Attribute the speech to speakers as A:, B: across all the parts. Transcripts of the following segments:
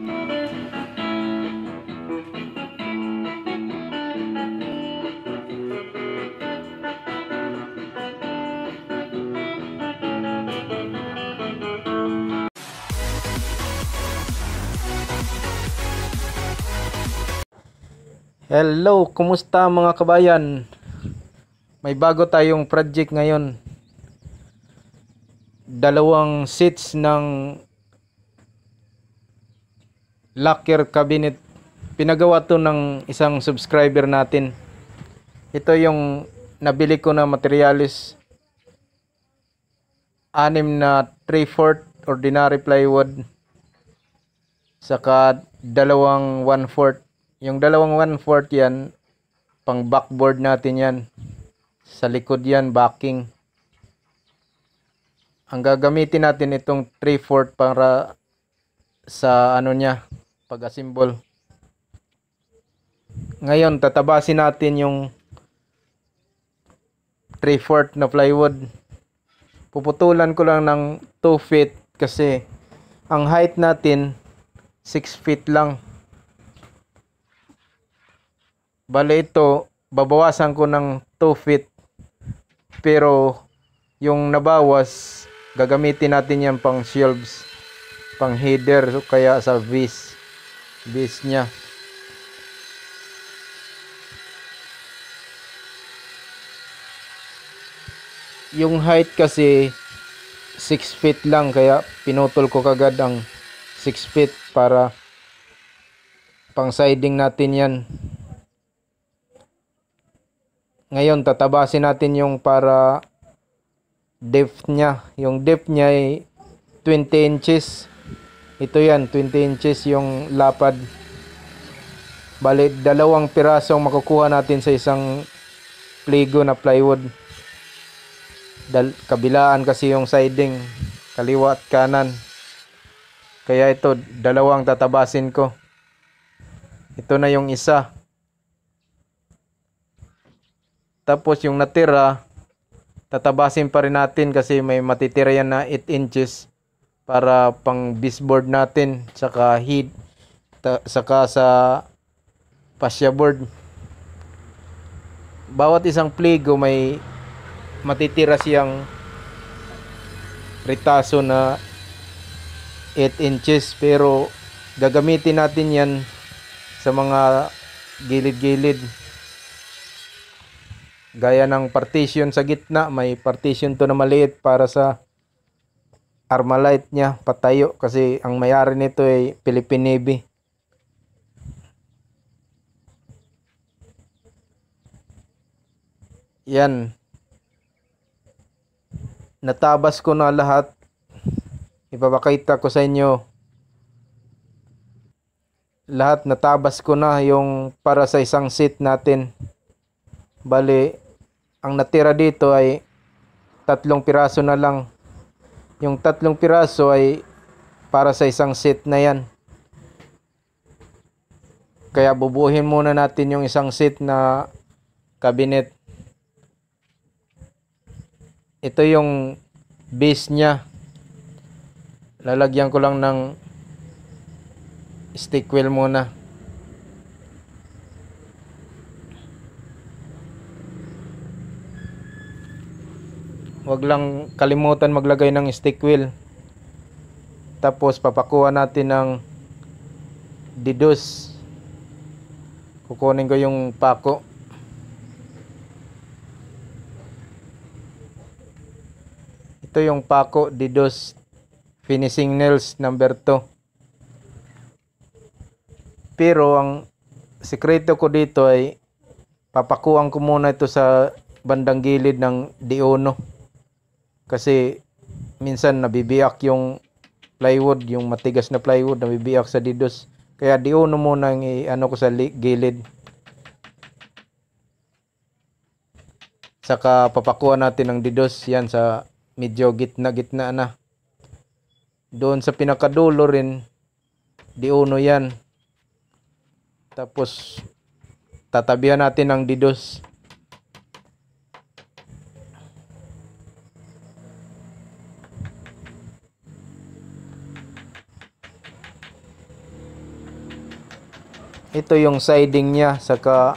A: Hello, kumusta mga kabayan? May bago tayong project ngayon. Dalawang seats ng locker cabinet. Pinagawa to ng isang subscriber natin. Ito yung nabili ko na materialis. 6 na 3/4 ordinary plywood. Saka dalawang 1/4. Yung dalawang 1/4 yan, pang backboard natin yan. Sa likod yan, backing. Ang gagamitin natin itong 3/4 para sa ano niya, pag-assemble. Ngayon, tatabasin natin yung 3/4 na plywood. Puputulan ko lang ng 2 feet kasi ang height natin 6 feet lang. Bale ito, babawasan ko ng 2 feet. Pero yung nabawas, gagamitin natin yan pang shelves, pang header, kaya sa base niya. Yung height kasi 6 feet lang, kaya pinutol ko kagad ang 6 feet para pang siding natin yan. Ngayon, tatabasin natin yung para depth niya. Yung depth niya ay 20 inches. Ito yan, 20 inches yung lapad. Bali, 2 pirasong makukuha natin sa isang pligo na plywood. Kabilaan kasi yung siding, kaliwa at kanan. Kaya ito, 2 tatabasin ko. Ito na yung isa. Tapos yung natira, tatabasin pa rin natin kasi may matitira yan na 8 inches para pang baseboard natin, saka head, saka sa fascia board. Bawat isang pligo may matitira siyang ritaso na 8 inches, pero gagamitin natin yan sa mga gilid-gilid. Gaya ng partition sa gitna, may partition to na maliit para sa Armalite niya, patayo, kasi ang may-ari nito ay Philippine Navy. Yan. Natabas ko na lahat. Ipapakita ko sa inyo. Lahat natabas ko na yung para sa isang seat natin. Bali, ang natira dito ay 3 piraso na lang. Yung 3 piraso ay para sa isang set na yan. Kaya bubuhin muna natin yung isang set na cabinet. Ito yung base niya. Lalagyan ko lang ng stick wheel muna. Huwag lang kalimutan maglagay ng stick wheel. Tapos papakuha natin ng didos. Kukunin ko yung pako. Ito yung pako didos finishing nails number 2. Pero ang sikreto ko dito ay papakuhan ko muna ito sa bandang gilid ng D1. Kasi minsan nabibiyak yung plywood, yung matigas na plywood nabibiyak sa didos. Kaya D1 muna ang ano ko sa gilid. Saka papakuha natin ng didos yan sa medyo gitna-gitna na. Doon sa pinakadulo rin, D1 yan. Tapos tatabihan natin ng didos. Ito yung siding niya, saka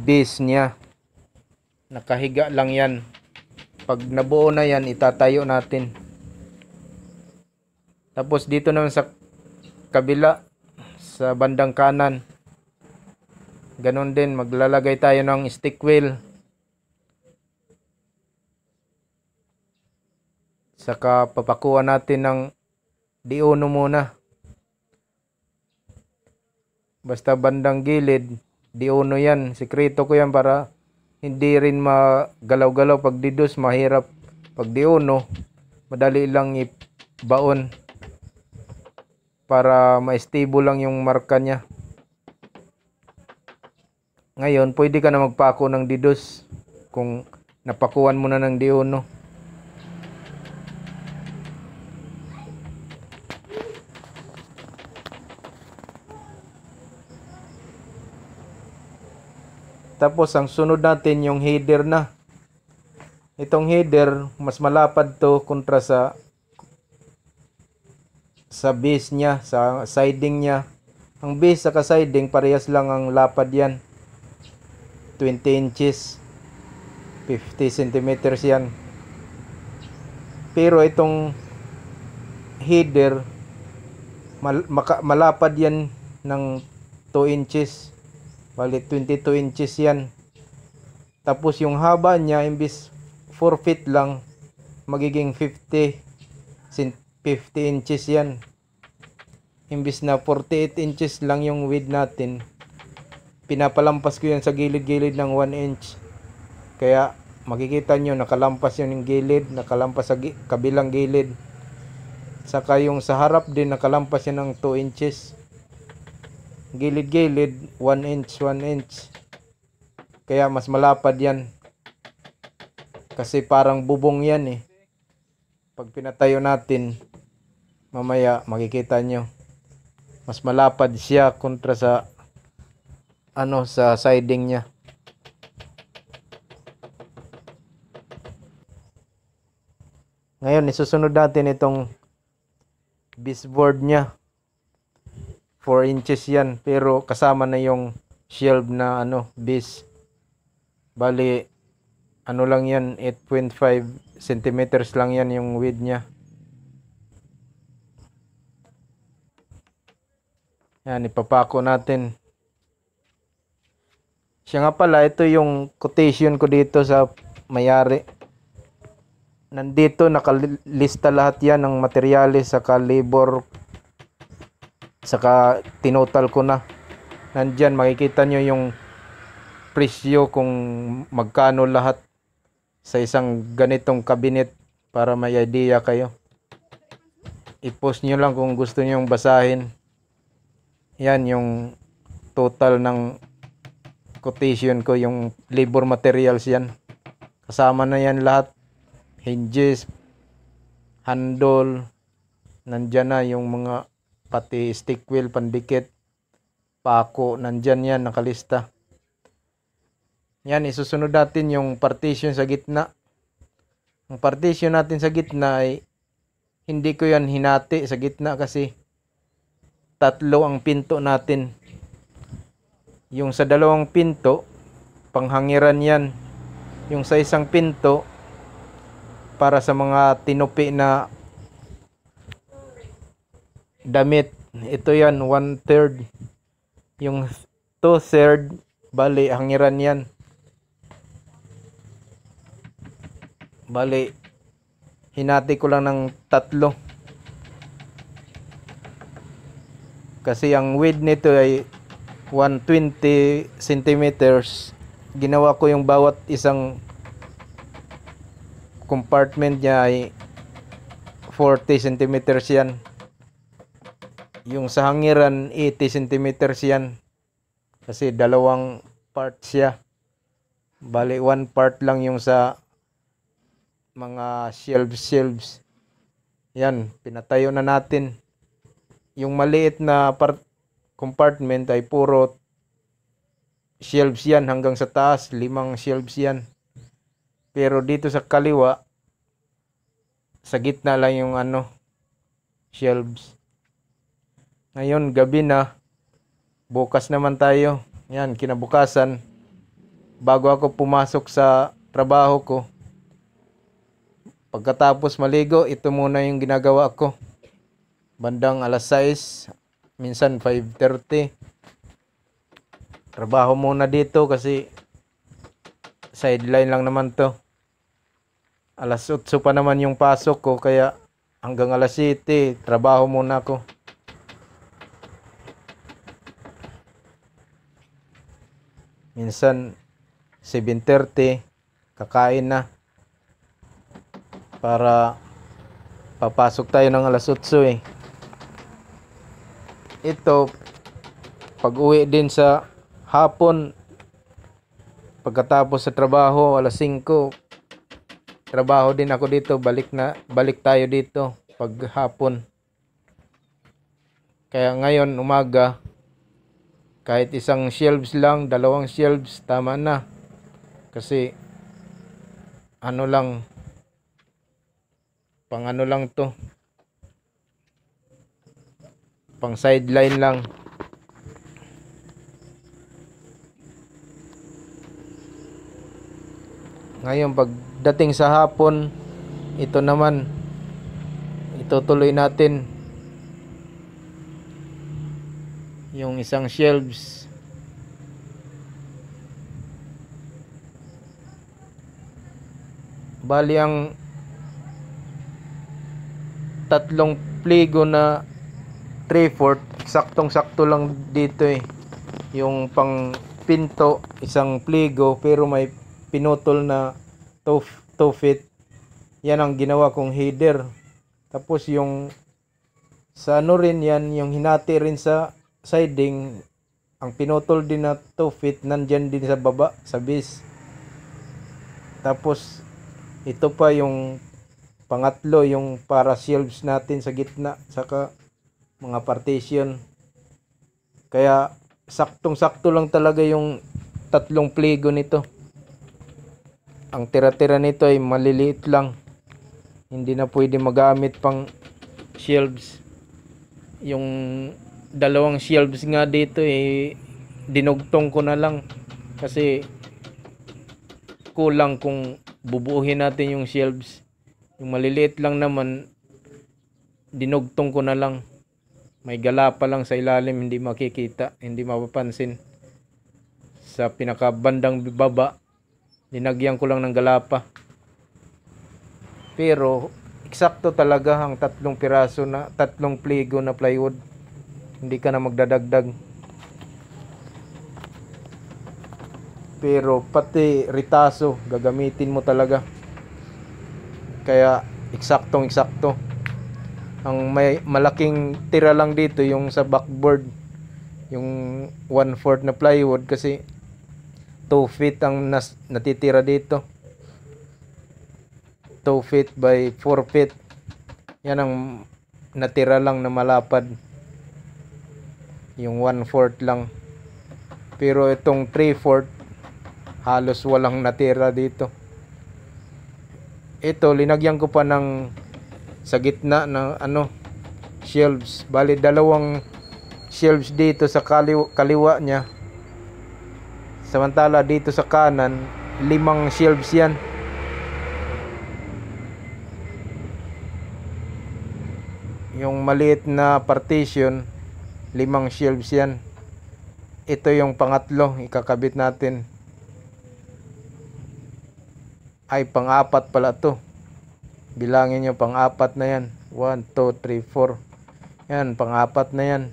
A: base niya. Nakahiga lang yan. Pag nabuo na yan, itatayo natin. Tapos dito naman sa kabila, sa bandang kanan, ganon din, maglalagay tayo ng stick wheel. Saka papakuha natin ng diuno muna. Basta bandang gilid, diuno yan. Sikreto ko yan para hindi rin magalaw-galaw pag didos, mahirap. Pag diuno, madali lang ibaon para ma-stable lang yung marka niya. Ngayon, pwede ka na magpako ng didos kung napakuan mo na ng diuno. Tapos ang sunod natin yung header na. Itong header, mas malapad to kontra sa base niya, sa siding niya. Ang base saka siding, parehas lang ang lapad yan. 20 inches. 50 centimeters yan. Pero itong header, malapad yan ng 2 inches. Bali 22 inches yan. Tapos yung haba niya, imbis 4 feet lang, magiging 50 inches yan. Imbis na 48 inches lang yung width natin, pinapalampas ko yan sa gilid-gilid ng 1 inch. Kaya makikita nyo, nakalampas yun yung gilid, nakalampas sa kabilang gilid. Saka yung sa harap din, nakalampas yan ng 2 inches. Gilid-gilid, 1 inch, 1 inch. Kaya mas malapad yan. Kasi parang bubong yan eh. Pag pinatayo natin, mamaya makikita nyo, mas malapad siya kontra sa sa siding niya. Ngayon, isusunod natin itong baseboard niya. 4 inches yan, pero kasama na yung shelf na base. Bali, lang yan, 8.5 centimeters lang yan yung width niya. Yan, ipapako natin. Siya nga pala, ito yung quotation ko dito sa mayari. Nandito, nakalista lahat yan ng materyales, saka labor, saka tinotal ko na. Nandyan, makikita nyo yung presyo kung magkano lahat sa isang ganitong cabinet para may idea kayo. I-post nyo lang kung gusto nyo basahin. Yan yung total ng quotation ko, yung labor materials yan. Kasama na yan lahat. Hinges, handle, nandyan na yung mga pati stick wheel, pandikit, pako, nandyan yan, nakalista. Yan, isusunod natin yung partition sa gitna. Ang partition natin sa gitna ay hindi ko yan hinati sa gitna kasi 3 ang pinto natin. Yung sa 2 pinto, panghangiran yan. Yung sa 1 pinto, para sa mga tinupi na damit. Ito yan, 1/3. Yung 2/3, bali, hangiran yan. Bali, hinati ko lang ng 3. Kasi ang width nito ay 120 centimeters. Ginawa ko yung bawat isang compartment niya ay 40 centimeters yan. Yung sa hangiran, 80 centimeters yan. Kasi 2 part siya. Bali, 1 part lang yung sa mga shelves. Yan, pinatayo na natin. Yung maliit na compartment ay puro shelves yan hanggang sa taas. 5 shelves yan. Pero dito sa kaliwa, sa gitna lang yung shelves. Ngayon, gabi na. Bukas naman tayo. Yan, kinabukasan. Bago ako pumasok sa trabaho ko, pagkatapos maligo, ito muna yung ginagawa ko. Bandang alas 6, minsan 5:30. Trabaho muna dito kasi sideline lang naman to. Alas 8 pa naman yung pasok ko, kaya hanggang alas 7, trabaho muna ako. Minsan 7:30, kakain na. Para papasok tayo ng alas 8 eh. Ito, pag uwi din sa hapon, pagkatapos sa trabaho, alas 5, trabaho din ako dito, balik tayo dito pag hapon. Kaya ngayon umaga, kahit isang shelves lang, 2 shelves, tama na. Kasi ano lang, pang ano lang to, pang sideline lang. Ngayon pagdating sa hapon, ito naman, itutuloy natin yung isang shelves. Bali ang 3 pligo na 3/4, saktong-sakto lang dito eh. Yung pang pinto, isang pligo, pero may pinutol na 2 feet. Yan ang ginawa kong header. Tapos yung sa ano rin yan, yung hinati rin sa siding, ang pinutol din na 2 feet, nandyan din sa baba, sa base. Tapos ito pa yung pangatlo, yung para shelves natin sa gitna, saka mga partition. Kaya saktong-sakto lang talaga yung 3 pligo nito. Ang tira-tira nito ay maliliit lang, hindi na pwede magamit pang shelves. Yung 2 shelves nga dito eh, dinugtong ko na lang kasi kulang kung bubuuhin natin yung shelves. Yung maliliit lang naman, dinugtong ko na lang. May gala pa lang sa ilalim, hindi makikita, hindi mapapansin. Sa pinakabandang baba, linagyan ko lang ng galapa. Pero eksakto talaga ang 3 piraso na 3 pligo na plywood. Hindi ka na magdadagdag. Pero pati ritaso gagamitin mo talaga. Kaya eksaktong-eksakto. Ang may malaking tira lang dito yung sa backboard, yung 1/4 na plywood, kasi 2 feet ang natitira dito. 2 feet by 4 feet. Yan ang natira lang na malapad. Yung 1/4 lang. Pero itong 3/4, halos walang natira dito. Ito, linagyan ko pa ng sa gitna ng shelves. Bali 2 shelves dito sa kaliwa niya. Samantala dito sa kanan, 5 shelves yan. Yung maliit na partition, 5 shelves yan. Ito yung pangatlo, ikakabit natin. Ay, pang-4 pala to. Bilangin nyo, pang-4 na yan. 1, 2, 3, 4. Yan, pang-4 na yan.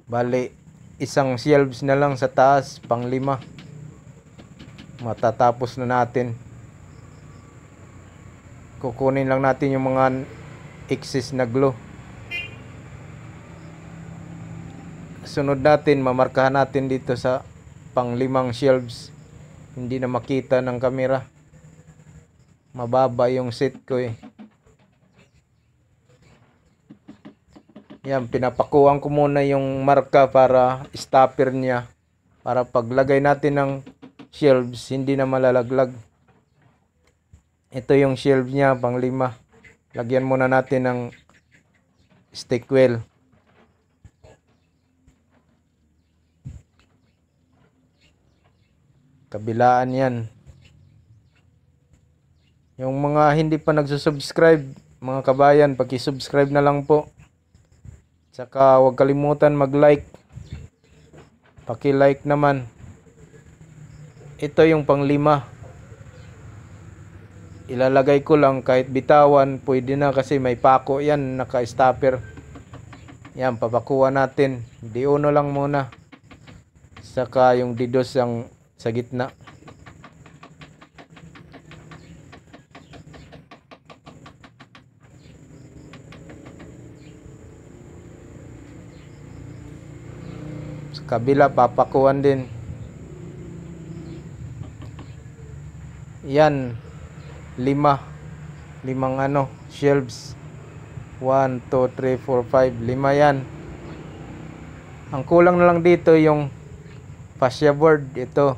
A: Bali, isang shelves na lang sa taas, pang-5. Matatapos na natin. Kukunin lang natin yung mga excess na glue. Sunod natin, mamarkahan natin dito sa pang-5 shelves. Hindi na makita ng kamera. Mababa yung set ko eh. Yan, pinapakuhan ko muna yung marka para stopper niya. Para paglagay natin ng shelves, hindi na malalaglag. Ito yung shelves niya, pang-5. Lagyan muna natin ng stick wheel. Kabilaan yan. Yung mga hindi pa nagsusubscribe, mga kabayan, paki-subscribe na lang po. Tsaka huwag kalimutan mag-like. Paki-like naman. Ito yung pang-5. Ilalagay ko lang kahit bitawan, pwede na kasi may pako yan, naka-stopper. Yan, papakuha natin. D1 lang muna. Saka yung D2 ang sa gitna. Sa kabila, papakuhan din. Yan, 5 shelves. 1, 2, 3, 4, 5, 5 yan. Ang kulang na lang dito yung fascia board. Ito,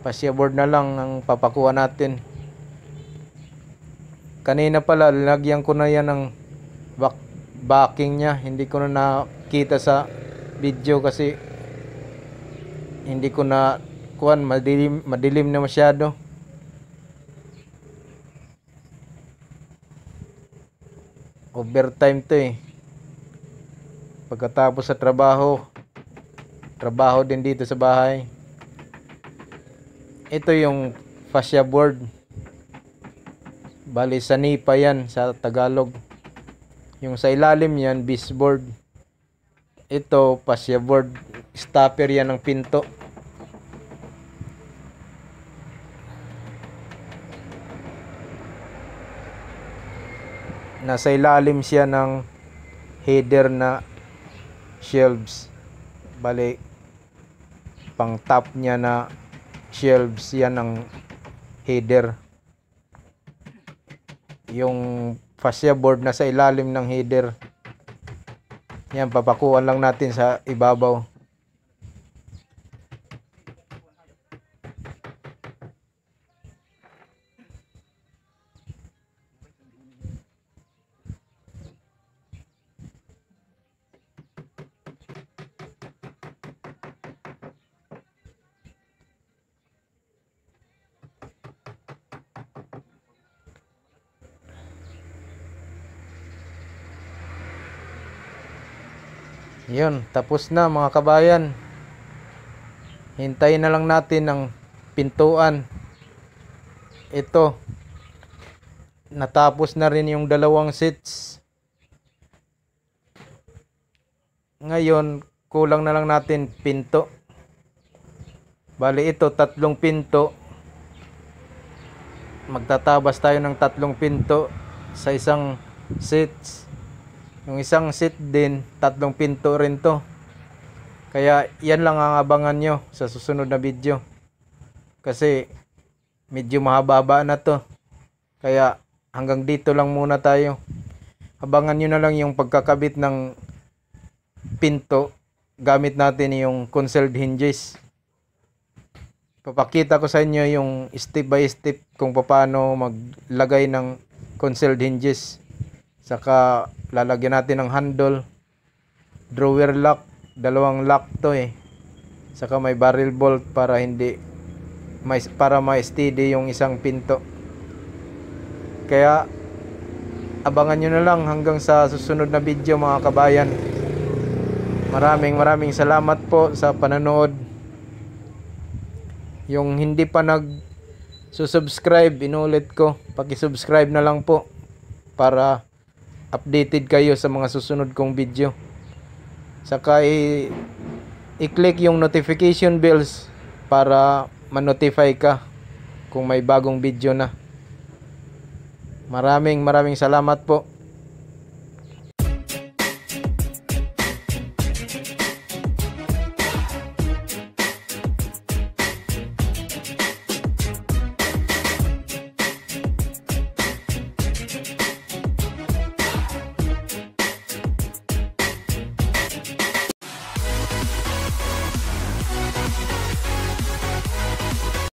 A: fascia board na lang ang papakuha natin. Kanina pala, lagyan ko na yan ng backing nya. Hindi ko na nakita sa video kasi hindi ko na madilim na masyado. Overtime to eh. Pagkatapos sa trabaho din dito sa bahay. Ito yung fascia board. Bali sanipa yan sa Tagalog. Yung sa ilalim yan, baseboard. Ito, fascia board. Stopper yan ng pinto. Nasa ilalim siya ng header na shelves. Bali, pang top niya na shelves yan ang header. Yung fascia board na sa ilalim ng header. Yan, papakuan lang natin sa ibabaw. Yun, tapos na mga kabayan. Hintayin na lang natin ang pintuan. Ito, natapos na rin yung 2 seats. Ngayon, kulang na lang natin pinto. Bali ito, 3 pinto. Magtatabas tayo ng 3 pinto sa isang seats. Yung isang seat din, 3 pinto rin to. Kaya yan lang ang abangan nyo sa susunod na video. Kasi medyo mahaba na to. Kaya hanggang dito lang muna tayo. Abangan nyo na lang yung pagkakabit ng pinto. Gamit natin yung concealed hinges. Papakita ko sa inyo yung step by step kung paano maglagay ng concealed hinges. Saka lalagyan natin ng handle, drawer lock, 2 lock to eh. Saka may barrel bolt para ma-steady yung isang pinto. Kaya abangan nyo na lang hanggang sa susunod na video mga kabayan. Maraming salamat po sa pananood. Yung hindi pa nag-subscribe, inulit ko, paki-subscribe na lang po para updated kayo sa mga susunod kong video. Saka i-click yung notification bells para ma-notify ka kung may bagong video na. Maraming salamat po.